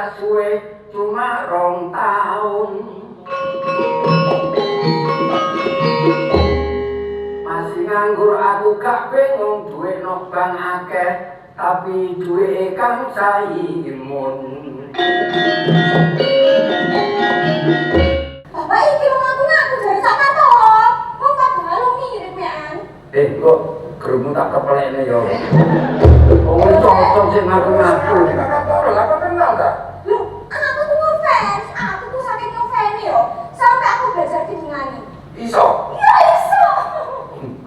gak suwe cuma 2 tahun. Masih nganggur aku gak bingung duwe nok bang akeh tapi duwe kang saimun. Bapak iki wong aku ngaku dari Jakarta. Wong padahal mirip ya. Kok kerungu tak kepelekne yo. Wong cocok sing ngaku-ngaku. Ora apa kenal ta? Loh, aku tuh ngefans. Aku tuh saking ngefans yo. Sampai aku belajar dinyanyi. Iso. Ya iso.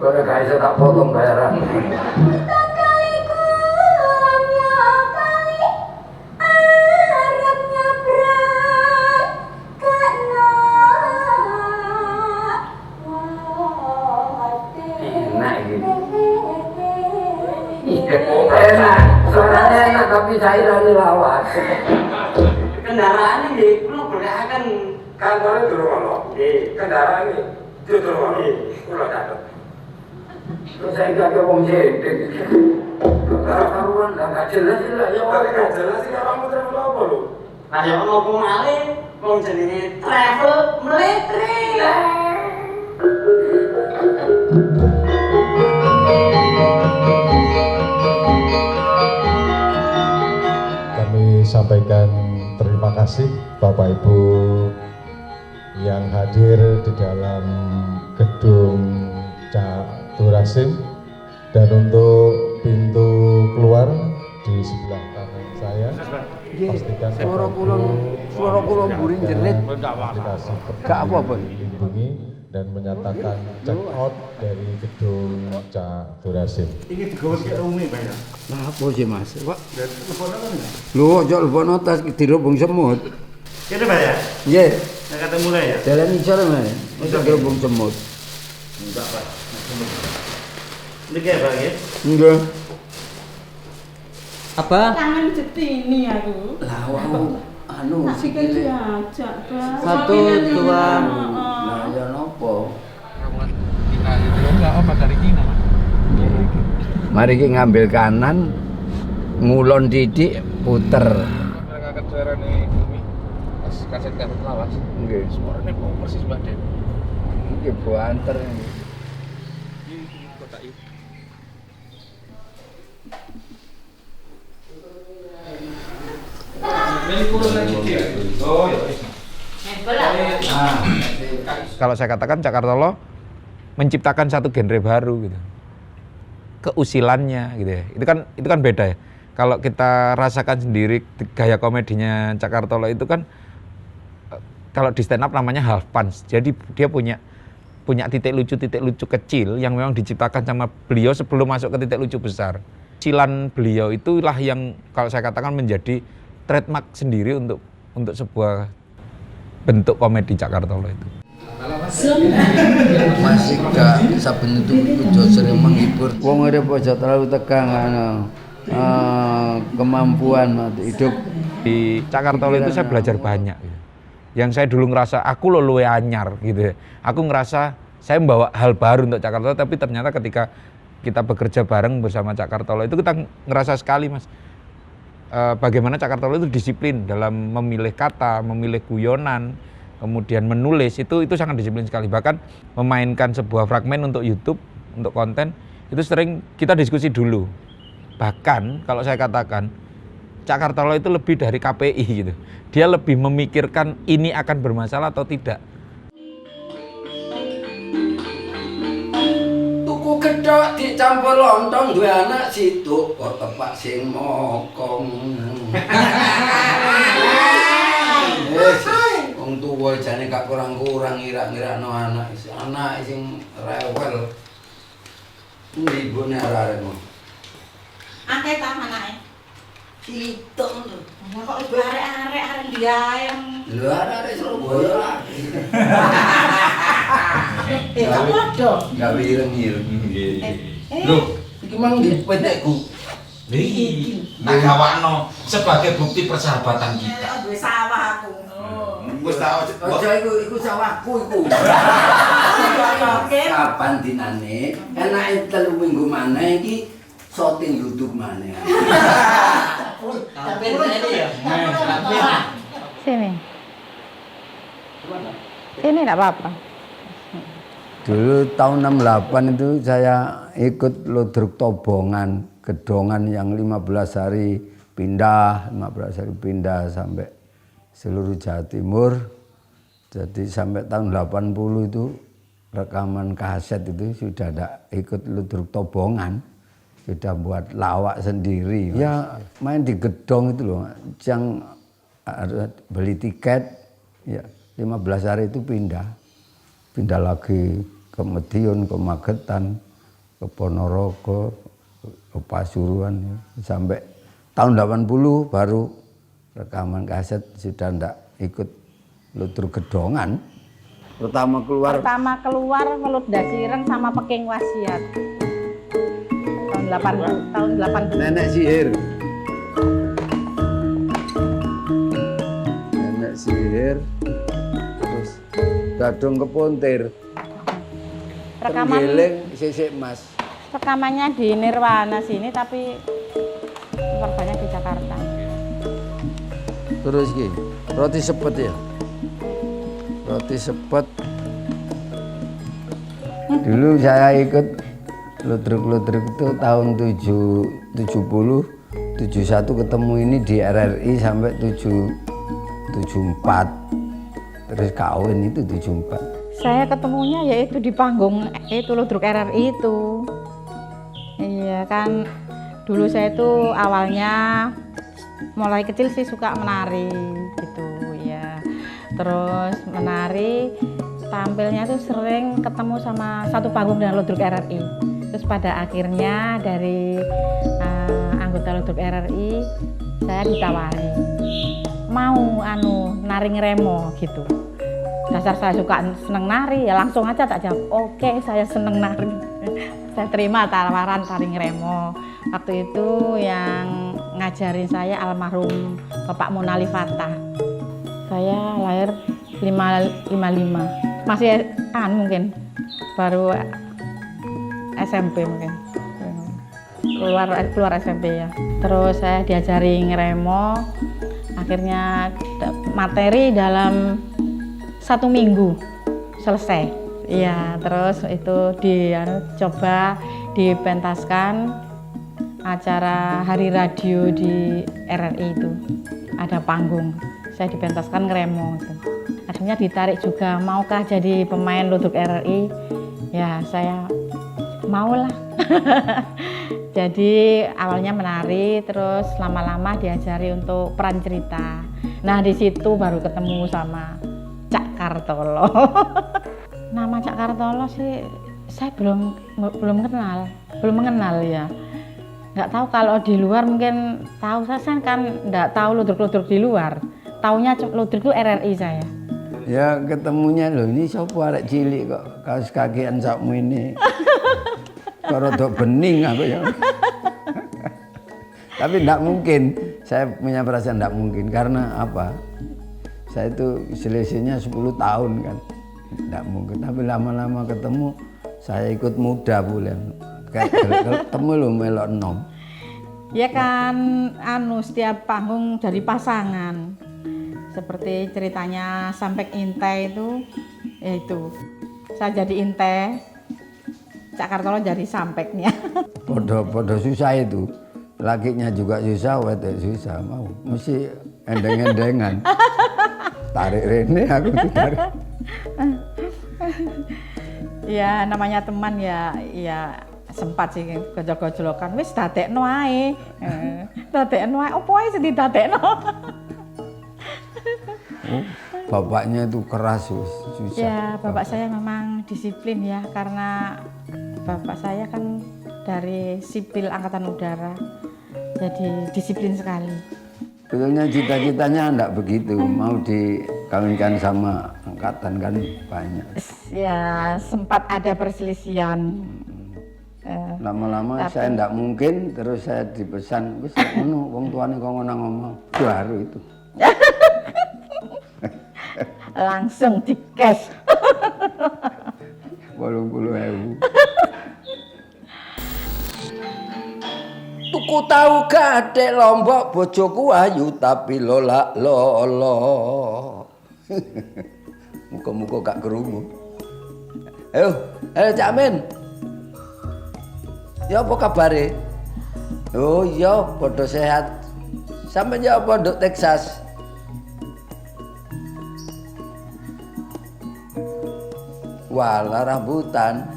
Kowe gak iso tak potong bayaran. Enak, suaranya enak tapi cairannya lawas. Kendaraan ini kula golekaken Kantore durung ono. Kendaraan iki durung ono. Kula catet. Terus saya gak wong jedek. Karuan gak jelas lah ya. Gak jelas iki kamu travel apa lho? Lah ya ono apa malih wong jenenge travel mletri. Sampaikan terima kasih Bapak Ibu yang hadir di dalam gedung Cakturasim, dan untuk pintu keluar di sebelah kanan saya pastikan suara kula buring jerit gak apa-apa dilindungi dan menyatakan check out dari gedung Cakturasim. Ini digawe kaya rumi Pak ya. lah apa sih Mas? Pak Telepon apa enggak? lho ojo lebono tas dirubung semut. Kene Pak ya. Nggih. Nek kate mulai ya. Jalan isor Mas. Ojo dirubung semut. Enggak Pak. Niki ya Pak ya. Enggak. Apa? Kangen jetini aku. Lah wau anu Tak pikir diajak, Bang. 1, 2. Lah ya nopo? Mari kita ngambil kanan, ngulon didik, puter. Nggih. Nggih, buanter. Kalau saya katakan Cakartolo menciptakan satu genre baru gitu. Keusilannya gitu ya. Itu kan beda ya. Kalau kita rasakan sendiri gaya komedinya Cakartolo itu kan kalau di stand up namanya half punch. Jadi dia punya titik lucu kecil yang memang diciptakan sama beliau sebelum masuk ke titik lucu besar. Silan beliau itulah yang kalau saya katakan menjadi trademark sendiri untuk sebuah bentuk komedi Cakartolo itu. Masih gak saben itu kudu sering menghibur. Wong urip aja terlalu tegang kemampuan hidup. Di Cakartolo itu saya belajar banyak gitu. Yang saya dulu ngerasa aku lo luwe anyar gitu ya. Aku ngerasa saya membawa hal baru untuk Cakartolo, tapi ternyata ketika kita bekerja bareng bersama Cakartolo itu kita ngerasa sekali Mas. Bagaimana Cakartolo itu disiplin dalam memilih kata, memilih guyonan, kemudian menulis itu sangat disiplin sekali. Bahkan memainkan sebuah fragmen untuk YouTube, untuk konten itu sering kita diskusi dulu. Bahkan kalau saya katakan Cakartolo itu lebih dari KPI gitu. Dia lebih memikirkan ini akan bermasalah atau tidak. Tuku gedhok dicampur lontong duwe anak situk kok tepak sing mokong. Wong tuwa jane gak kurang-kurang ngira-ngirakno anak sing rewel. Ibune arek-arek. Akeh ta anake. Situng lho. Kok ibu arek-arek diayem. Lho arek-arek Surabaya lagi. Kok podo? Gawe ireng-ireng. Lho, iki mang petekku. Iki tak gawakno sebagai bukti persahabatan kita. Duwe sawah aku. Wis tau Aja iku sawahku iku. Kapan dinane? Enake 3 minggu maneh iki shooting YouTube maneh. Hampir ini ya. Sini. Ini enggak apa-apa. Dulu tahun 68 itu saya ikut Ludruk Tobongan, gedongan yang 15 hari pindah sampai seluruh Jawa Timur. Jadi sampai tahun 80 itu rekaman kaset itu sudah tidak ikut Ludruk Tobongan, sudah buat lawak sendiri. Ya main di gedong itu loh, yang harus beli tiket, ya 15 hari itu pindah lagi ke Madiun, ke Magetan, ke Ponorogo, ke Pasuruan, sampai tahun 80 baru rekaman kaset sudah tidak ikut Ludruk gedongan. Pertama keluar Welut Dasireng sama Peking Wasiat. Tahun 80. Nenek sihir. Nenek sihir. Terus Gadung Kepuntir. Rekaman Tenggiling Sisik Mas. rekamannya di Nirwana sini tapi korbannya di Jakarta. Terus gini, roti sepet ya. Roti sepet. Dulu saya ikut Ludruk itu tahun 70, 71 ketemu ini di RRI sampai 74. Terus kawin itu 74. Saya ketemunya yaitu di panggung itu Ludruk RRI itu. Iya kan, dulu saya itu awalnya mulai kecil sih suka menari gitu ya. Terus menari, tampilnya tuh sering ketemu sama satu panggung dengan Ludruk RRI. Terus pada akhirnya dari anggota Ludruk RRI saya ditawari mau nari ngeremo gitu. Dasar saya suka seneng nari, ya langsung aja tak jawab, oke saya seneng nari. Saya terima tawaran tari ngeremo. Waktu itu yang ngajarin saya almarhum Bapak Munali Fatah. Saya lahir 55, masih mungkin baru SMP mungkin, keluar SMP ya. Terus saya diajari ngeremo, akhirnya materi dalam 1 minggu selesai. Iya, terus itu coba dipentaskan acara Hari Radio di RRI itu. Ada panggung, saya dipentaskan ngeremo gitu. Akhirnya ditarik juga, maukah jadi pemain Ludruk RRI? Ya, saya maulah. Jadi awalnya menari, terus lama-lama diajari untuk peran cerita. Nah, di situ baru ketemu sama Cak Kartolo. Nama Cak Kartolo sih saya belum mengenal ya. Nggak tahu kalau di luar mungkin tahu, saya kan nggak tahu Ludruk di luar. Taunya Ludruk itu RRI saya. Ya ketemunya loh, ini siapa arek cilik kok kaos kakian sakmu ini. Kok rada bening aku ya. Tapi enggak mungkin, saya punya perasaan enggak mungkin karena apa? Saya itu selisihnya 10 tahun kan. Enggak mungkin, tapi lama-lama ketemu saya ikut muda bulan. Kayak ketemu lo melok enom. Ya kan setiap panggung dari pasangan. Seperti ceritanya Sampek Intai itu, yaitu saya jadi Intai, Cak Kartolo jadi Sampeknya. Podo susah itu, lakinya juga susah, wedok susah, mau mesti endeng-endengan. Tarik rene aku tarik. Ya namanya teman ya sempat sih gojol-gojolokan, wis dadekno ae. Dadekno ae, opo ae sing didadekno. Bapaknya itu keras, susah. Ya, bapak saya memang disiplin ya, karena bapak saya kan dari sipil Angkatan Udara, jadi disiplin sekali. Betulnya cita-citanya enggak begitu, mau dikawinkan sama angkatan kan banyak. Ya, sempat ada perselisihan. Lama-lama saya enggak mungkin, terus saya dipesan, wis ngono wong tuane kok ngono ngomong. Baru itu. Langsung di cash. 80.000. Tuku Ku tahu gadek Lombok bojoku ayu tapi lola lolo. Muka-muka gak krungu. Ayo Cak Amin. Ya apa kabare? Oh iya, padha sehat. Sampe ya apa nduk Texas? Walah rambutan.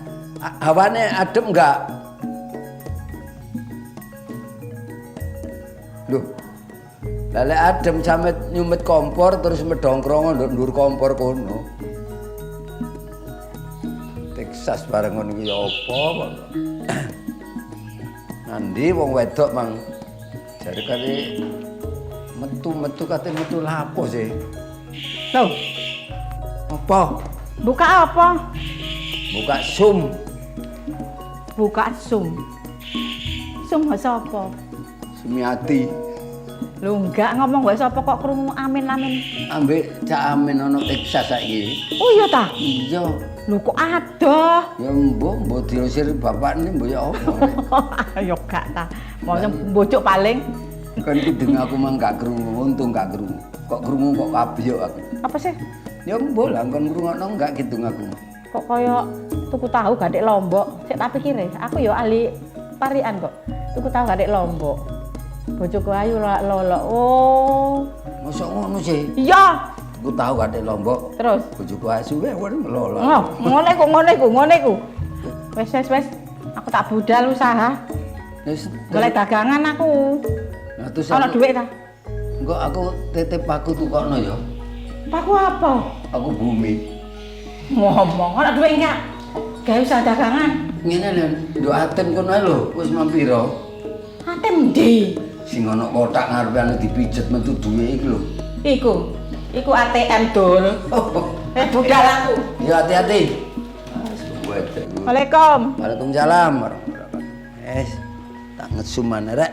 Hawane adem enggak? Loh. Lale adem sampe nyumet kompor terus medongkrong nduk ndur kompor kono. Texas bareng ngono iki apa kok? Nandi wong wedok mang jare kate metu kate metu lapo sih. Loh, Apa? buka apa? Buka sum. Buka sum. Sum sapa? Sumiati. Lu enggak ngomong wae sapa kok krungu amin-amin. Ambek Cak Amin ana Texas saiki. Oh iya ta? Iya. Lu kok ada? Ya mbok diusir bapakne mbok ya apa. Ayo gak ta. Mau bocok paling. Kan kidung aku mang gak krungu, untung gak krungu. Kok krungu kok kabiyok aku. Apa sih? Ya mbok lah kon ngrungokno enggak kidung aku. Kok koyo tuku tahu gadek Lombok. Sik tak pikir aku yo ahli parian kok. Tuku tahu gadek Lombok. Bojoku ayu lolo. Oh. Mosok ngono sih. Iya. Tuku tahu gadek Lombok. Terus Bojoku asu wae lolo. oh, ngene ku. Wes. Aku tak budal usaha. Wis Golek dagangan aku. Nah terus Ana dhuwit ta? engko aku titip paku tukokno ya. Paku apa? Aku bumi. Ngomong ana dhuwit enggak? Gawe usaha dagangan. Ngene lho, nduk aten kono ae lho, wis mampira. Atem ndi? Sing ana kotak ngarepe anu dipijet metu duwe iki lho. Iku ATM dul. Budal aku. Ya hati-hati. Waalaikumsalam. Waalaikumsalam warahmatullahi wabarakatuh. Tak ngesuman rek.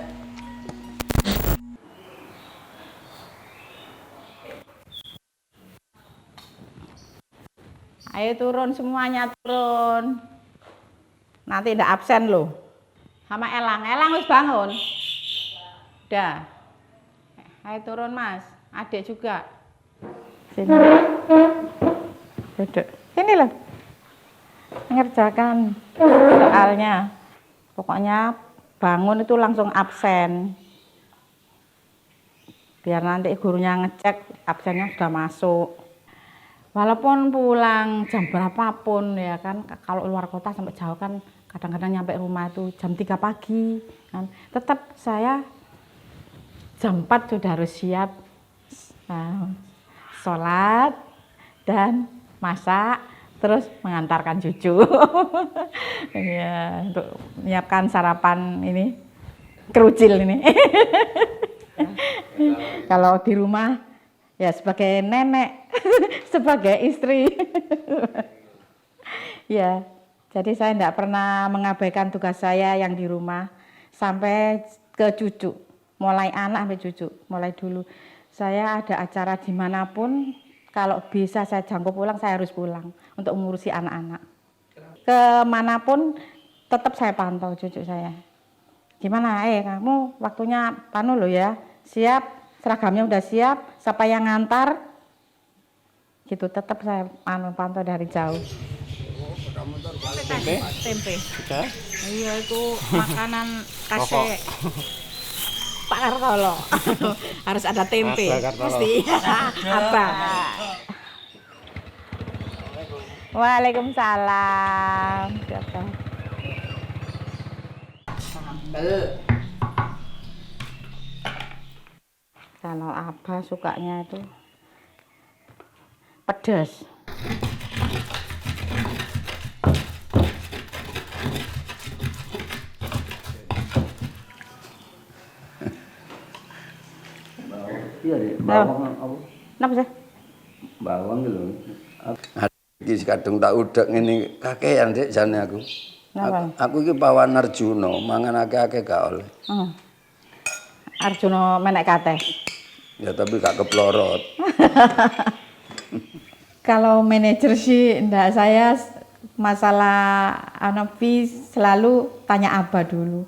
Ayo turun semuanya turun. Nanti ndak absen loh. Sama Elang wis bangun. Udah. Ayo turun Mas. Adik juga. Sini. Duduk. Sini loh. Ngerjakan soalnya. Pokoknya bangun itu langsung absen. Biar nanti gurunya ngecek absennya sudah masuk. Walaupun pulang jam berapapun ya kan, kalau luar kota sampai jauh kan kadang-kadang nyampe rumah itu jam 3 pagi kan. Tetap saya jam 4 sudah harus siap sholat dan masak, terus mengantarkan cucu. Ya, untuk menyiapkan sarapan ini, kerucil ini. Kalau di rumah ya sebagai nenek, sebagai istri. Ya, jadi saya tidak pernah mengabaikan tugas saya yang di rumah sampai ke cucu, mulai anak sampai cucu, mulai dulu. Saya ada acara dimanapun, kalau bisa saya jangkau pulang, saya harus pulang untuk mengurusi anak-anak. Kemanapun tetap saya pantau cucu saya. Gimana, kamu waktunya panu lo ya, siap, seragamnya udah siap, siapa yang ngantar, gitu tetap saya pantau dari jauh. Tempe. Iya itu makanan khasnya Pak Kartolo. Harus ada tempe. Mesti. Apa? Waalaikumsalam. Siapa? Kalau apa sukanya itu pedas. Iya deh, bawang apa? Kenapa sih? Bawang lho. Iki kadung tak udek ngene kakean Dik jane aku. Napa? Aku iki pawan Arjuna, mangan akeh-akeh gak oleh. Arjuna menek kateh. Ya tapi gak keplorot. Kalau manajer sih enggak, saya masalah fee selalu tanya Abah dulu.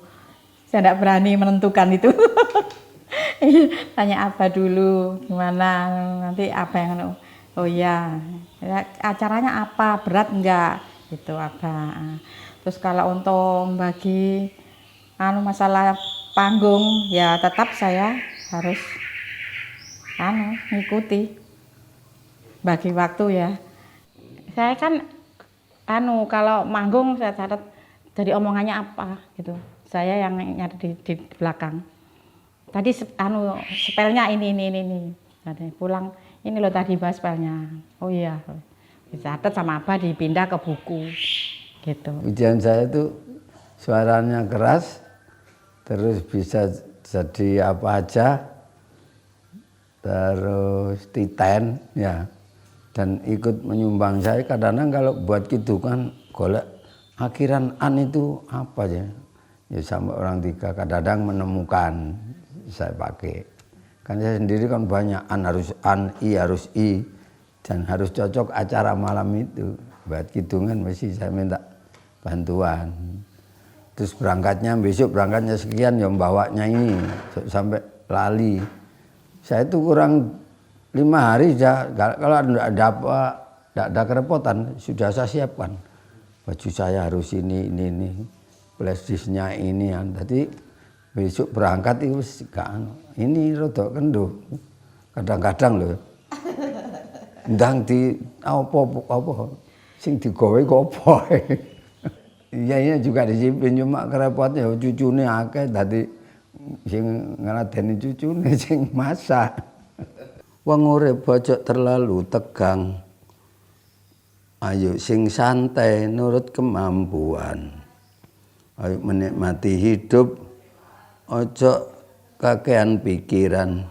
Saya tidak berani menentukan itu. Tanya apa dulu, gimana, nanti apa yang, oh iya, ya, acaranya apa, berat enggak, gitu apa. Terus kalau untuk bagi masalah panggung, ya tetap saya harus ngikuti, bagi waktu ya. Saya kan kalau manggung saya catat dari omongannya apa gitu. Saya yang nyari di belakang. Tadi spellnya ini. Tadi pulang ini loh tadi bahas spellnya. Oh iya, dicatat sama apa dipindah ke buku gitu. Ujian saya itu suaranya keras, terus bisa jadi apa aja, terus titen ya, dan ikut menyumbang. Saya kadang-kadang kalau buat gitu kan golek akhiran an itu apa ya sampai orang 3 kadang-kadang menemukan saya pakai. Kan saya sendiri kan banyak i harus i dan harus cocok acara malam itu. Buat hitungan mesti saya minta bantuan. Terus besok berangkatnya sekian ya bawanya ini sampai lali. Saya itu kurang 5 hari kalau tidak ada kerepotan sudah saya siapkan. Baju saya harus ini. Flash disknya ini. Tadi besok berangkat itu ini rodok kenduh. Kadang-kadang loh. Ndang di apa sing digawe kok apa. Iya juga disimpen cuma kerepotnya cucune akeh dadi sing ngladeni cucune sing masak. Wong urip bojok terlalu tegang. Ayo sing santai nurut kemampuan. Ayo menikmati hidup, ojo kakean pikiran.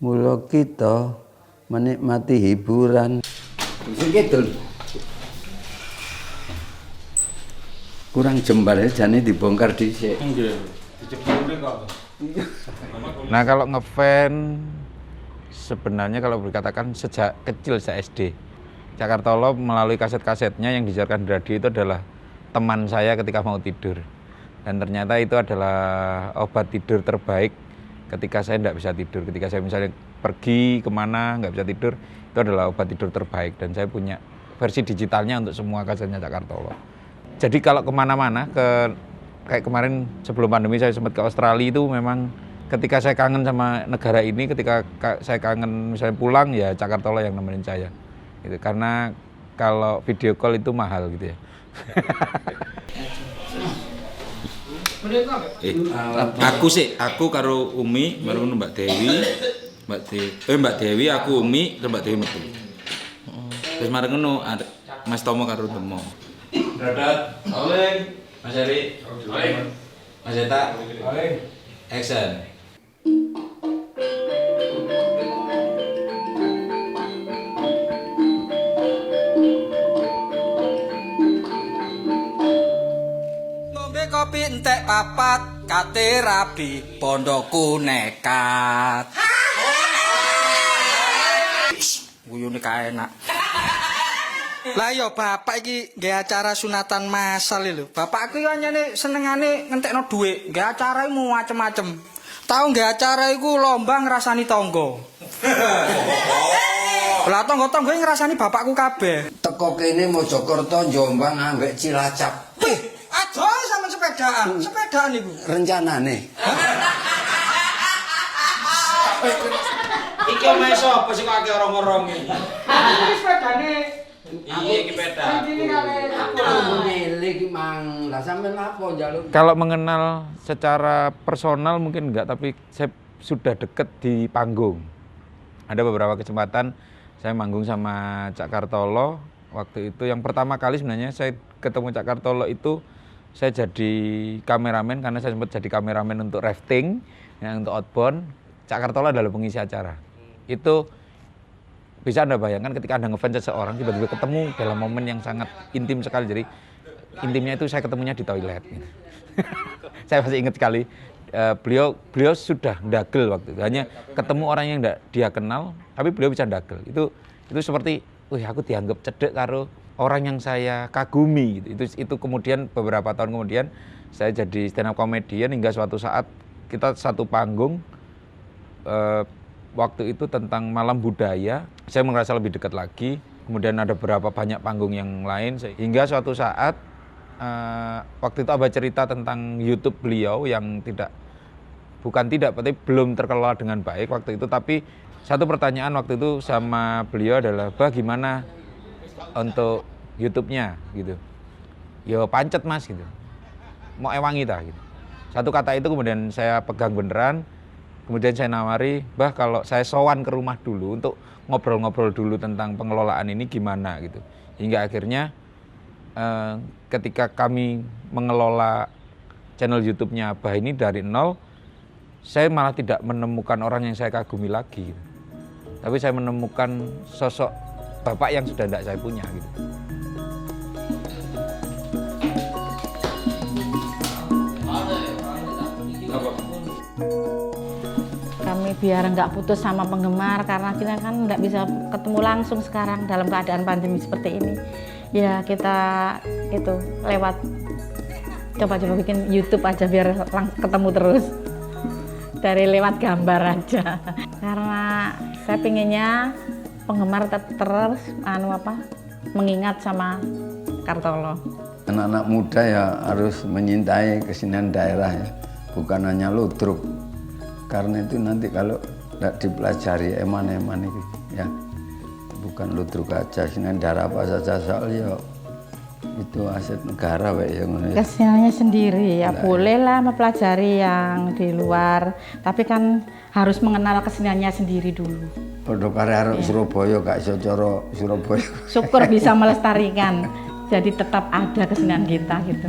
Mula kita menikmati hiburan. Sing kidul. Kurang jembar jane dibongkar dhisik. Nggih. Dijebule kok. Nah, kalau ngefans sebenarnya kalau dikatakan sejak kecil, sejak SD. Cakartolo melalui kaset-kasetnya yang disiarkan di radio itu adalah teman saya ketika mau tidur. Dan ternyata itu adalah obat tidur terbaik ketika saya tidak bisa tidur. Ketika saya misalnya pergi kemana nggak bisa tidur, itu adalah obat tidur terbaik. Dan saya punya versi digitalnya untuk semua kasetnya Cakartolo. Jadi kalau kemana-mana, kayak kemarin sebelum pandemi saya sempat ke Australia, itu memang ketika saya kangen sama negara ini, ketika saya kangen misalnya pulang, ya Cakartolo yang nemenin saya. Gitu. Karena kalau video call itu mahal gitu ya. Aku karo Umi baru Mbak Dewi, aku Umi, Mbak Dewi metu. Terus mareng ngono Mas Tomo karo Temo. Dadat, oleh Mas Heri, oleh Mas Eta, oleh action. Kopi entek papat kate rabi pondokku nekat. Guyune kae enak. Lah yo bapak iki nggih acara sunatan masal lho. Bapakku yo nyene senengane ngentekno dhuwit, nggih acara iku macem-macem. Tau nggih acara iku lomba ngrasani tangga. Lah tangga-tangga ngrasani bapakku kabeh. Teko kene Mojokerto, Jombang ambek Cilacap. Aja sampean sepedaan iku. Rencanane. Iki omahe sapa sing kok akeh orang-orang iki? Iki sepedane. Iya iki peda. Iki kale aku. Milih mang. Lah sampean apa njaluk? Kalau mengenal secara personal mungkin enggak, tapi saya sudah deket di panggung. Ada beberapa kesempatan saya manggung sama Cakartolo. Waktu itu yang pertama kali sebenarnya saya ketemu Cakartolo itu saya jadi kameramen, karena saya sempat jadi kameramen untuk rafting, ya, untuk outbound. Cakartolo adalah pengisi acara. Itu bisa Anda bayangkan ketika Anda ngefans seseorang, tiba-tiba ketemu dalam momen yang sangat intim sekali. Jadi intimnya itu saya ketemunya di toilet. Gitu. Saya masih ingat sekali. Beliau sudah dagel waktu itu. Hanya ketemu orang yang tidak dia kenal, tapi beliau bisa dagel. Itu seperti, wih aku dianggap cedek karo orang yang saya kagumi. Gitu. Itu kemudian beberapa tahun kemudian saya jadi stand up comedian hingga suatu saat kita satu panggung waktu itu tentang malam budaya, saya merasa lebih dekat lagi. Kemudian ada beberapa banyak panggung yang lain hingga suatu saat waktu itu Abah cerita tentang YouTube beliau yang tapi belum terkelola dengan baik waktu itu. Tapi satu pertanyaan waktu itu sama beliau adalah, "Bah, gimana untuk YouTube-nya?" gitu. "Ya pancet Mas," gitu. "Mau ewangi ta?" gitu. Satu kata itu kemudian saya pegang beneran. Kemudian saya nawari, "Bah, kalau saya sowan ke rumah dulu untuk ngobrol-ngobrol dulu tentang pengelolaan ini gimana?" gitu. Hingga akhirnya ketika kami mengelola channel YouTube-nya Abah ini dari nol, saya malah tidak menemukan orang yang saya kagumi lagi gitu. Tapi saya menemukan sosok bapak yang sudah tidak saya punya gitu. Kami biar nggak putus sama penggemar, karena kita kan nggak bisa ketemu langsung sekarang dalam keadaan pandemi seperti ini. Ya kita itu lewat coba-coba bikin YouTube aja biar ketemu terus. Dari lewat gambar aja. Karena saya pinginnya penggemar terus mengingat sama Kartolo. Anak-anak muda ya harus menyintai kesenian daerah ya, bukan hanya ludruk. Karena itu nanti kalau tidak dipelajari eman-eman itu ya, bukan ludruk aja, kesenian daerah apa saja soalnya itu aset negara Pak ya. Keseniannya sendiri ya bolehlah mempelajari yang di luar, tapi kan harus mengenal keseniannya sendiri dulu. Padha karo arek Surabaya gak iso cara Surabaya. Syukur bisa melestarikan, jadi tetap ada kesenian kita gitu.